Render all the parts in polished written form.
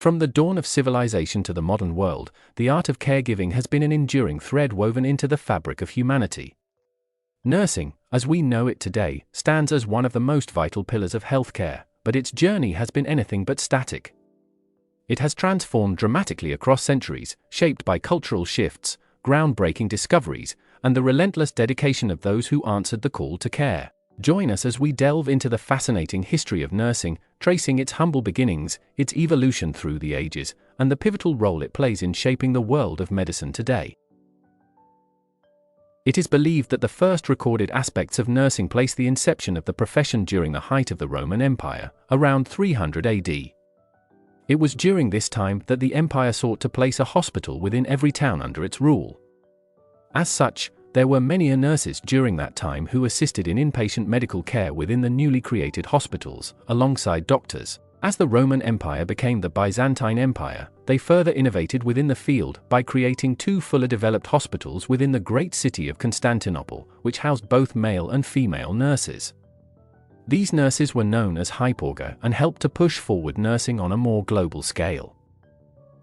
From the dawn of civilization to the modern world, the art of caregiving has been an enduring thread woven into the fabric of humanity. Nursing, as we know it today, stands as one of the most vital pillars of healthcare, but its journey has been anything but static. It has transformed dramatically across centuries, shaped by cultural shifts, groundbreaking discoveries, and the relentless dedication of those who answered the call to care. Join us as we delve into the fascinating history of nursing, tracing its humble beginnings, its evolution through the ages, and the pivotal role it plays in shaping the world of medicine today. It is believed that the first recorded aspects of nursing place the inception of the profession during the height of the Roman Empire, around 300 AD. It was during this time that the empire sought to place a hospital within every town under its rule. As such, there were many nurses during that time who assisted in inpatient medical care within the newly created hospitals, alongside doctors. As the Roman Empire became the Byzantine Empire, they further innovated within the field by creating two fully developed hospitals within the great city of Constantinople, which housed both male and female nurses. These nurses were known as hyporga and helped to push forward nursing on a more global scale.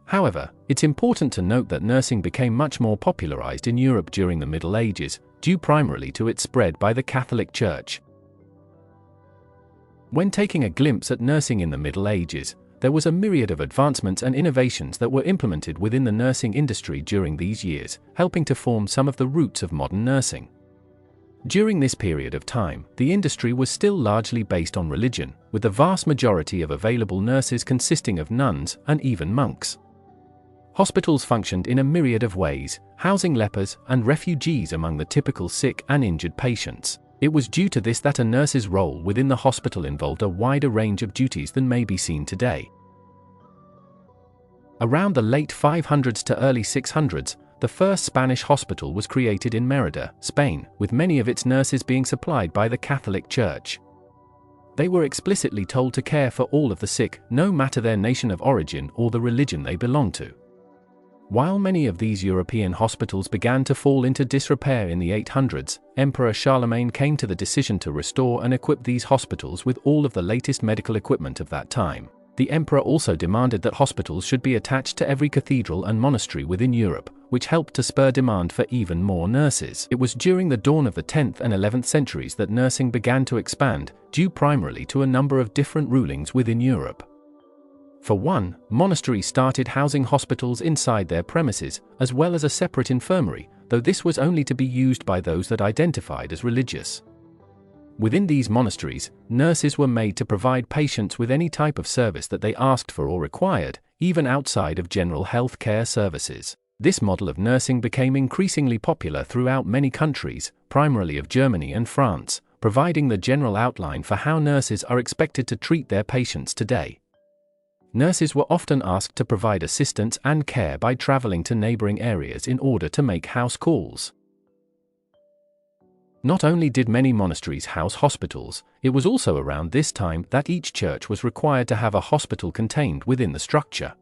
However, it's important to note that nursing became much more popularized in Europe during the Middle Ages, due primarily to its spread by the Catholic Church. When taking a glimpse at nursing in the Middle Ages, there was a myriad of advancements and innovations that were implemented within the nursing industry during these years, helping to form some of the roots of modern nursing. During this period of time, the industry was still largely based on religion, with the vast majority of available nurses consisting of nuns and even monks. Hospitals functioned in a myriad of ways, housing lepers and refugees among the typical sick and injured patients. It was due to this that a nurse's role within the hospital involved a wider range of duties than may be seen today. Around the late 500s to early 600s, the first Spanish hospital was created in Mérida, Spain, with many of its nurses being supplied by the Catholic Church. They were explicitly told to care for all of the sick, no matter their nation of origin or the religion they belonged to. While many of these European hospitals began to fall into disrepair in the 800s, Emperor Charlemagne came to the decision to restore and equip these hospitals with all of the latest medical equipment of that time. The emperor also demanded that hospitals should be attached to every cathedral and monastery within Europe, which helped to spur demand for even more nurses. It was during the dawn of the 10th and 11th centuries that nursing began to expand, due primarily to a number of different rulings within Europe. For one, monasteries started housing hospitals inside their premises, as well as a separate infirmary, though this was only to be used by those that identified as religious. Within these monasteries, nurses were made to provide patients with any type of service that they asked for or required, even outside of general health care services. This model of nursing became increasingly popular throughout many countries, primarily of Germany and France, providing the general outline for how nurses are expected to treat their patients today. Nurses were often asked to provide assistance and care by traveling to neighboring areas in order to make house calls. Not only did many monasteries house hospitals, it was also around this time that each church was required to have a hospital contained within the structure.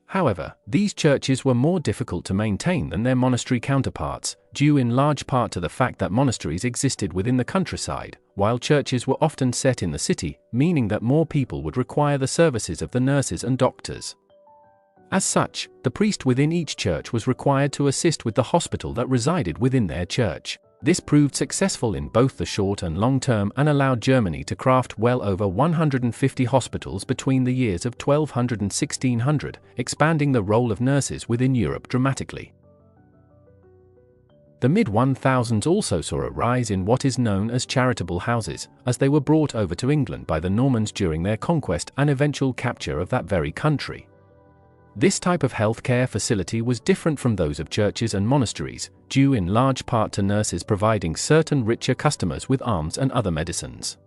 However, these churches were more difficult to maintain than their monastery counterparts, due in large part to the fact that monasteries existed within the countryside, while churches were often set in the city, meaning that more people would require the services of the nurses and doctors. As such, the priest within each church was required to assist with the hospital that resided within their church. This proved successful in both the short and long term and allowed Germany to craft well over 150 hospitals between the years of 1200 and 1600, expanding the role of nurses within Europe dramatically. The mid-1000s also saw a rise in what is known as charitable houses, as they were brought over to England by the Normans during their conquest and eventual capture of that very country. This type of healthcare facility was different from those of churches and monasteries, due in large part to nurses providing certain richer customers with alms and other medicines.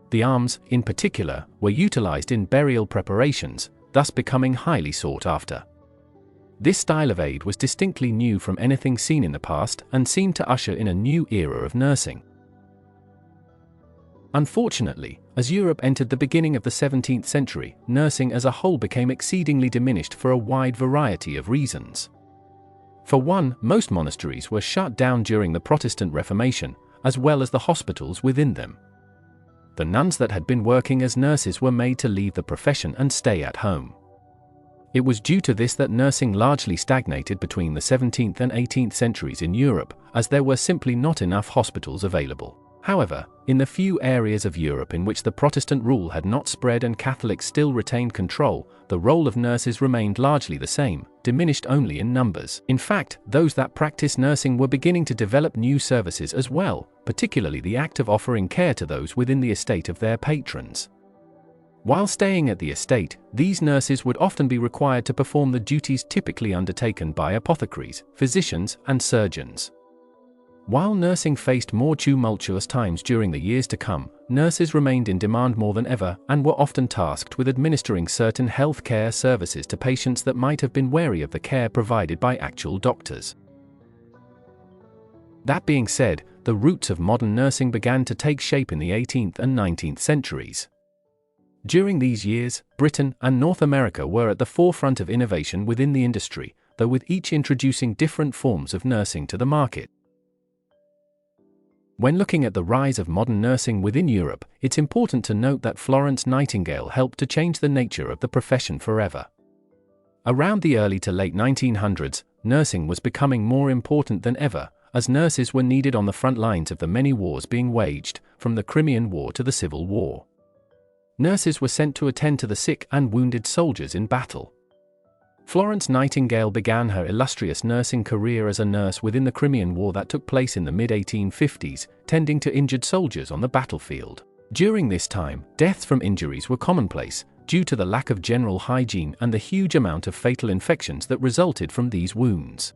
The alms, in particular, were utilized in burial preparations, thus becoming highly sought after. This style of aid was distinctly new from anything seen in the past and seemed to usher in a new era of nursing. Unfortunately, as Europe entered the beginning of the 17th century, nursing as a whole became exceedingly diminished for a wide variety of reasons. For one, most monasteries were shut down during the Protestant Reformation, as well as the hospitals within them. The nuns that had been working as nurses were made to leave the profession and stay at home. It was due to this that nursing largely stagnated between the 17th and 18th centuries in Europe, as there were simply not enough hospitals available. However, in the few areas of Europe in which the Protestant rule had not spread and Catholics still retained control, the role of nurses remained largely the same, diminished only in numbers. In fact, those that practiced nursing were beginning to develop new services as well, particularly the act of offering care to those within the estate of their patrons. While staying at the estate, these nurses would often be required to perform the duties typically undertaken by apothecaries, physicians, and surgeons. While nursing faced more tumultuous times during the years to come, nurses remained in demand more than ever and were often tasked with administering certain health care services to patients that might have been wary of the care provided by actual doctors. That being said, the roots of modern nursing began to take shape in the 18th and 19th centuries. During these years, Britain and North America were at the forefront of innovation within the industry, though with each introducing different forms of nursing to the market. When looking at the rise of modern nursing within Europe, it's important to note that Florence Nightingale helped to change the nature of the profession forever. Around the early to late 1900s, nursing was becoming more important than ever, as nurses were needed on the front lines of the many wars being waged, from the Crimean War to the Civil War. Nurses were sent to attend to the sick and wounded soldiers in battle. Florence Nightingale began her illustrious nursing career as a nurse within the Crimean War that took place in the mid-1850s, tending to injured soldiers on the battlefield. During this time, deaths from injuries were commonplace, due to the lack of general hygiene and the huge amount of fatal infections that resulted from these wounds.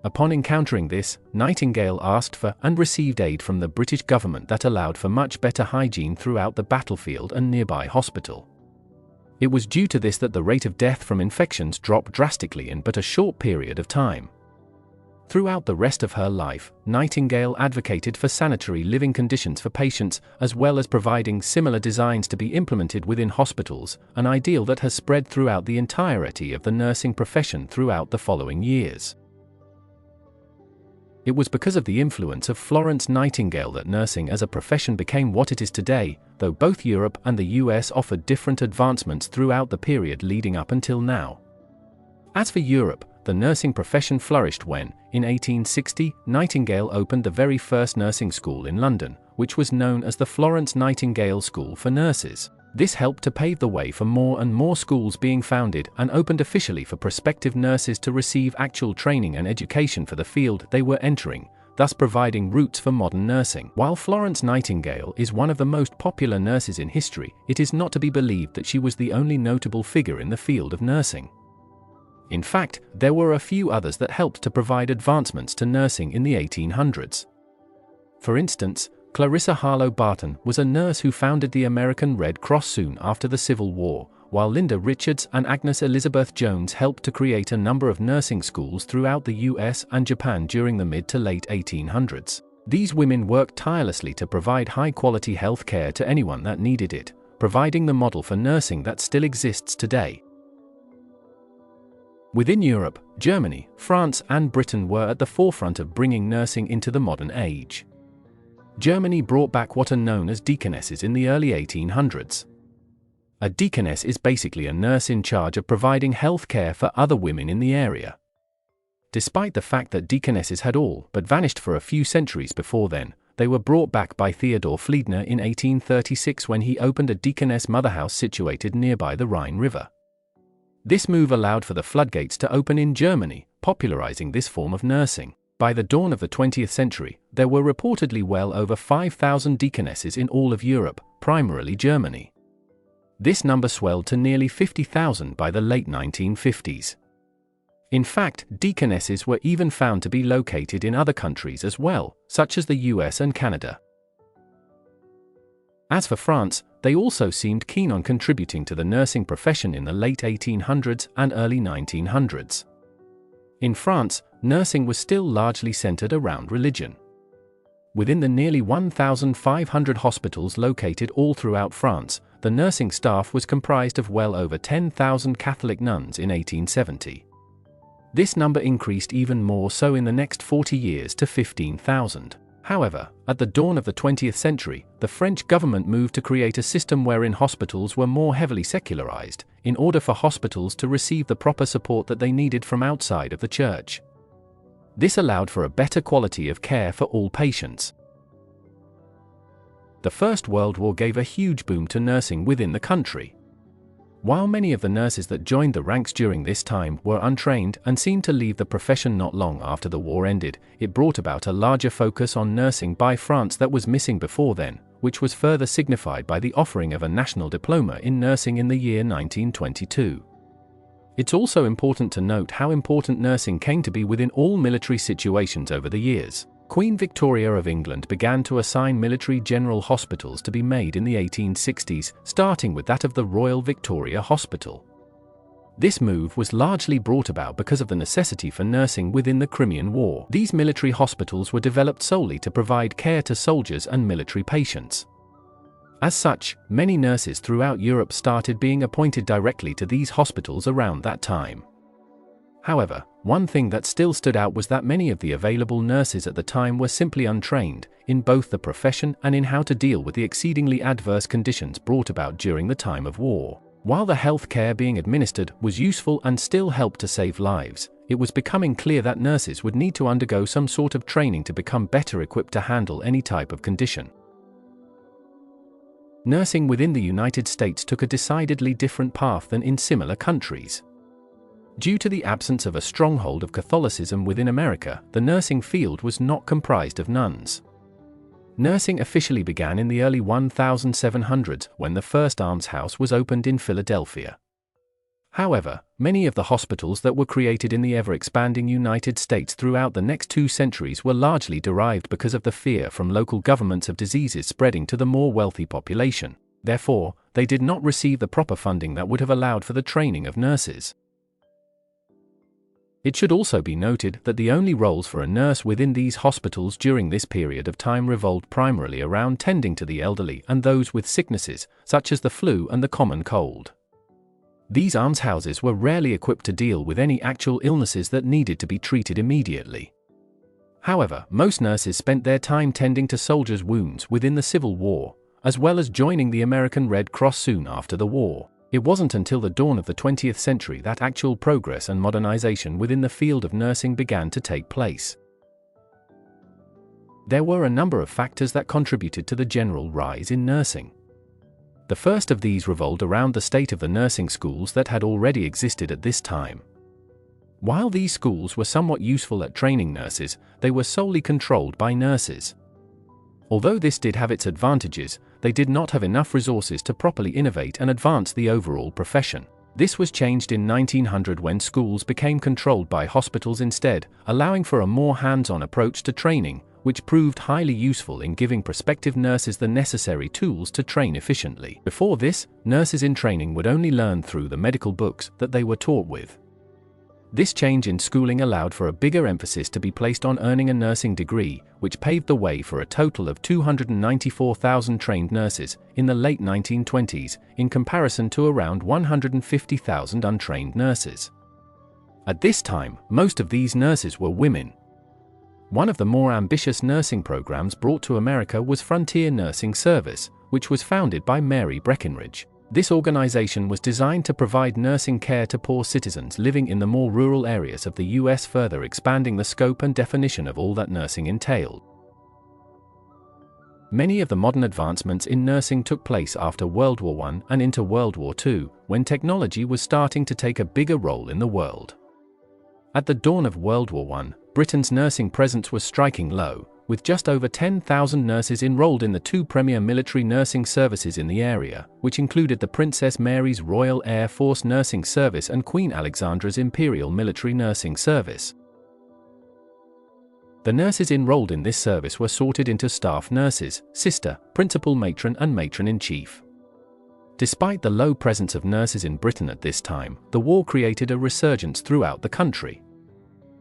Upon encountering this, Nightingale asked for and received aid from the British government that allowed for much better hygiene throughout the battlefield and nearby hospital. It was due to this that the rate of death from infections dropped drastically in but a short period of time. Throughout the rest of her life, Nightingale advocated for sanitary living conditions for patients, as well as providing similar designs to be implemented within hospitals, an ideal that has spread throughout the entirety of the nursing profession throughout the following years. It was because of the influence of Florence Nightingale that nursing as a profession became what it is today, though both Europe and the US offered different advancements throughout the period leading up until now. As for Europe, the nursing profession flourished when, in 1860, Nightingale opened the very first nursing school in London, which was known as the Florence Nightingale School for Nurses. This helped to pave the way for more and more schools being founded and opened officially for prospective nurses to receive actual training and education for the field they were entering, thus providing roots for modern nursing. While Florence Nightingale is one of the most popular nurses in history, it is not to be believed that she was the only notable figure in the field of nursing. In fact, there were a few others that helped to provide advancements to nursing in the 1800s. For instance, Clarissa Harlow Barton was a nurse who founded the American Red Cross soon after the Civil War, while Linda Richards and Agnes Elizabeth Jones helped to create a number of nursing schools throughout the US and Japan during the mid to late 1800s. These women worked tirelessly to provide high-quality health care to anyone that needed it, providing the model for nursing that still exists today. Within Europe, Germany, France, and Britain were at the forefront of bringing nursing into the modern age. Germany brought back what are known as deaconesses in the early 1800s. A deaconess is basically a nurse in charge of providing health care for other women in the area. Despite the fact that deaconesses had all but vanished for a few centuries before then, they were brought back by Theodor Fliedner in 1836 when he opened a deaconess motherhouse situated nearby the Rhine River. This move allowed for the floodgates to open in Germany, popularizing this form of nursing. By the dawn of the 20th century, there were reportedly well over 5,000 deaconesses in all of Europe, primarily Germany. This number swelled to nearly 50,000 by the late 1950s. In fact, deaconesses were even found to be located in other countries as well, such as the US and Canada. As for France, they also seemed keen on contributing to the nursing profession in the late 1800s and early 1900s. In France, nursing was still largely centered around religion. Within the nearly 1,500 hospitals located all throughout France, the nursing staff was comprised of well over 10,000 Catholic nuns in 1870. This number increased even more so in the next 40 years to 15,000. However, at the dawn of the 20th century, the French government moved to create a system wherein hospitals were more heavily secularized, in order for hospitals to receive the proper support that they needed from outside of the church. This allowed for a better quality of care for all patients. The First World War gave a huge boom to nursing within the country. While many of the nurses that joined the ranks during this time were untrained and seemed to leave the profession not long after the war ended, it brought about a larger focus on nursing by France that was missing before then, which was further signified by the offering of a national diploma in nursing in the year 1922. It's also important to note how important nursing came to be within all military situations over the years. Queen Victoria of England began to assign military general hospitals to be made in the 1860s, starting with that of the Royal Victoria Hospital. This move was largely brought about because of the necessity for nursing within the Crimean War. These military hospitals were developed solely to provide care to soldiers and military patients. As such, many nurses throughout Europe started being appointed directly to these hospitals around that time. However, one thing that still stood out was that many of the available nurses at the time were simply untrained, in both the profession and in how to deal with the exceedingly adverse conditions brought about during the time of war. While the health care being administered was useful and still helped to save lives, it was becoming clear that nurses would need to undergo some sort of training to become better equipped to handle any type of condition. Nursing within the United States took a decidedly different path than in similar countries. Due to the absence of a stronghold of Catholicism within America, the nursing field was not comprised of nuns. Nursing officially began in the early 1700s when the first almshouse was opened in Philadelphia. However, many of the hospitals that were created in the ever-expanding United States throughout the next 2 centuries were largely derived because of the fear from local governments of diseases spreading to the more wealthy population. Therefore, they did not receive the proper funding that would have allowed for the training of nurses. It should also be noted that the only roles for a nurse within these hospitals during this period of time revolved primarily around tending to the elderly and those with sicknesses, such as the flu and the common cold. These almshouses were rarely equipped to deal with any actual illnesses that needed to be treated immediately. However, most nurses spent their time tending to soldiers' wounds within the Civil War, as well as joining the American Red Cross soon after the war. It wasn't until the dawn of the 20th century that actual progress and modernization within the field of nursing began to take place. There were a number of factors that contributed to the general rise in nursing. The first of these revolved around the state of the nursing schools that had already existed at this time. While these schools were somewhat useful at training nurses, they were solely controlled by nurses. Although this did have its advantages, they did not have enough resources to properly innovate and advance the overall profession. This was changed in 1900 when schools became controlled by hospitals instead, allowing for a more hands-on approach to training, which proved highly useful in giving prospective nurses the necessary tools to train efficiently. Before this, nurses in training would only learn through the medical books that they were taught with. This change in schooling allowed for a bigger emphasis to be placed on earning a nursing degree, which paved the way for a total of 294,000 trained nurses in the late 1920s, in comparison to around 150,000 untrained nurses. At this time, most of these nurses were women. One of the more ambitious nursing programs brought to America was Frontier Nursing Service, which was founded by Mary Breckinridge. This organization was designed to provide nursing care to poor citizens living in the more rural areas of the U.S., further expanding the scope and definition of all that nursing entailed. Many of the modern advancements in nursing took place after World War I and into World War II, when technology was starting to take a bigger role in the world. At the dawn of World War I, Britain's nursing presence was striking low, with just over 10,000 nurses enrolled in the 2 premier military nursing services in the area, which included the Princess Mary's Royal Air Force Nursing Service and Queen Alexandra's Imperial Military Nursing Service. The nurses enrolled in this service were sorted into staff nurses, sister, principal matron and matron-in-chief. Despite the low presence of nurses in Britain at this time, the war created a resurgence throughout the country.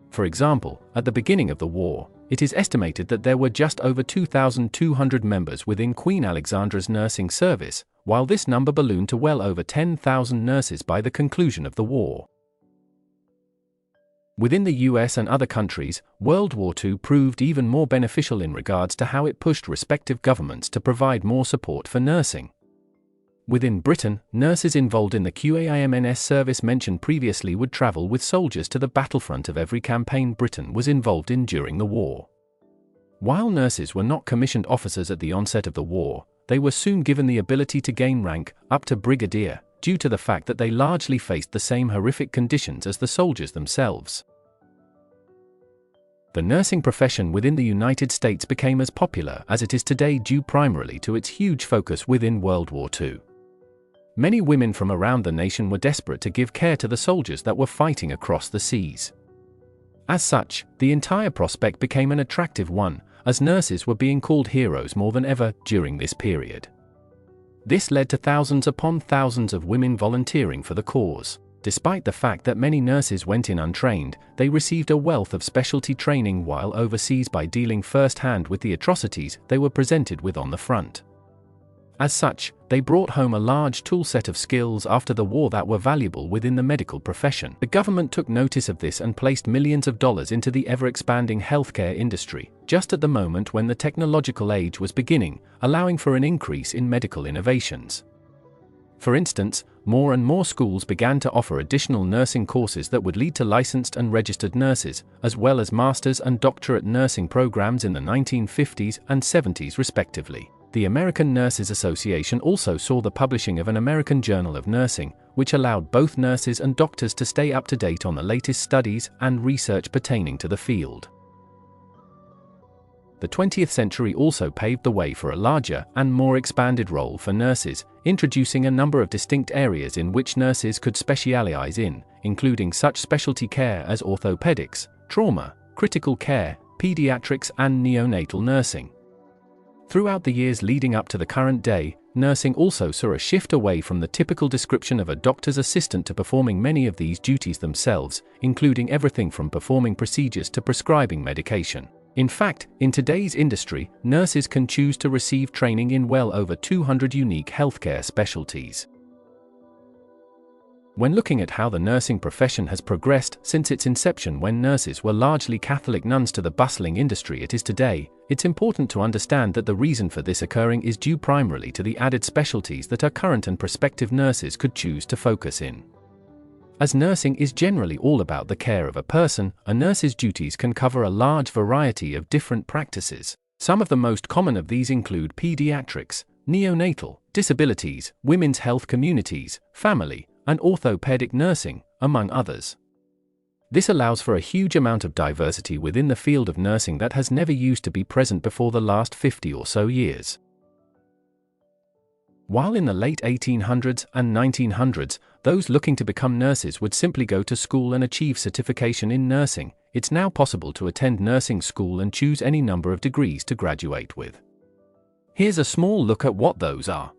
For example, at the beginning of the war, it is estimated that there were just over 2,200 members within Queen Alexandra's nursing service, while this number ballooned to well over 10,000 nurses by the conclusion of the war. Within the US and other countries, World War II proved even more beneficial in regards to how it pushed respective governments to provide more support for nursing. Within Britain, nurses involved in the QAIMNS service mentioned previously would travel with soldiers to the battlefront of every campaign Britain was involved in during the war. While nurses were not commissioned officers at the onset of the war, they were soon given the ability to gain rank, up to brigadier, due to the fact that they largely faced the same horrific conditions as the soldiers themselves. The nursing profession within the United States became as popular as it is today due primarily to its huge focus within World War II. Many women from around the nation were desperate to give care to the soldiers that were fighting across the seas. As such, the entire prospect became an attractive one, as nurses were being called heroes more than ever during this period. This led to thousands upon thousands of women volunteering for the cause. Despite the fact that many nurses went in untrained, they received a wealth of specialty training while overseas by dealing firsthand with the atrocities they were presented with on the front. As such, they brought home a large toolset of skills after the war that were valuable within the medical profession. The government took notice of this and placed millions of dollars into the ever-expanding healthcare industry, just at the moment when the technological age was beginning, allowing for an increase in medical innovations. For instance, more and more schools began to offer additional nursing courses that would lead to licensed and registered nurses, as well as master's and doctorate nursing programs in the 1950s and 70s respectively. The American Nurses Association also saw the publishing of an American Journal of Nursing, which allowed both nurses and doctors to stay up to date on the latest studies and research pertaining to the field. The 20th century also paved the way for a larger and more expanded role for nurses, introducing a number of distinct areas in which nurses could specialize in, including such specialty care as orthopedics, trauma, critical care, pediatrics, and neonatal nursing. Throughout the years leading up to the current day, nursing also saw a shift away from the typical description of a doctor's assistant to performing many of these duties themselves, including everything from performing procedures to prescribing medication. In fact, in today's industry, nurses can choose to receive training in well over 200 unique healthcare specialties. When looking at how the nursing profession has progressed since its inception when nurses were largely Catholic nuns to the bustling industry it is today, it's important to understand that the reason for this occurring is due primarily to the added specialties that our current and prospective nurses could choose to focus in. As nursing is generally all about the care of a person, a nurse's duties can cover a large variety of different practices. Some of the most common of these include pediatrics, neonatal, disabilities, women's health communities, family, and orthopedic nursing, among others. This allows for a huge amount of diversity within the field of nursing that has never used to be present before the last 50 or so years. While in the late 1800s and 1900s, those looking to become nurses would simply go to school and achieve certification in nursing, it's now possible to attend nursing school and choose any number of degrees to graduate with. Here's a small look at what those are.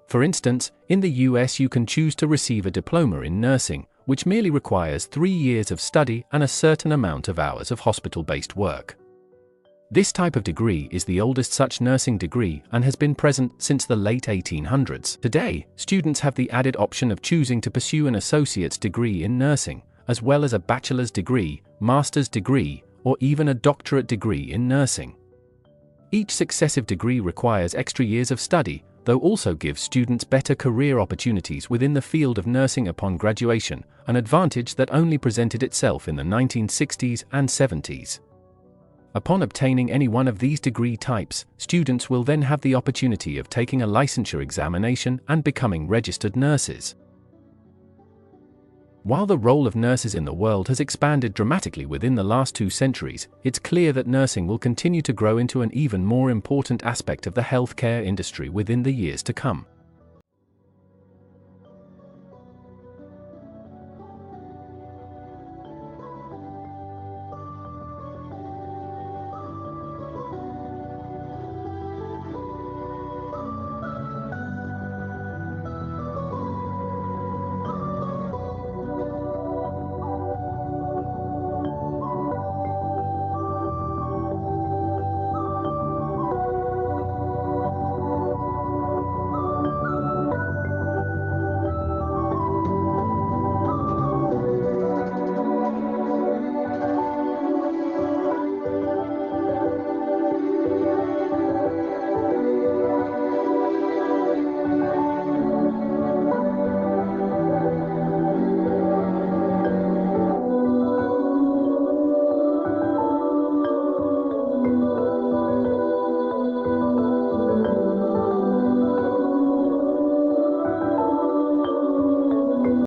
For instance, in the US you can choose to receive a diploma in nursing, which merely requires 3 years of study and a certain amount of hours of hospital-based work. This type of degree is the oldest such nursing degree and has been present since the late 1800s. Today, students have the added option of choosing to pursue an associate's degree in nursing, as well as a bachelor's degree, master's degree, or even a doctorate degree in nursing. Each successive degree requires extra years of study, though also gives students better career opportunities within the field of nursing upon graduation, an advantage that only presented itself in the 1960s and 70s. Upon obtaining any one of these degree types, students will then have the opportunity of taking a licensure examination and becoming registered nurses. While the role of nurses in the world has expanded dramatically within the last 2 centuries, it's clear that nursing will continue to grow into an even more important aspect of the healthcare industry within the years to come.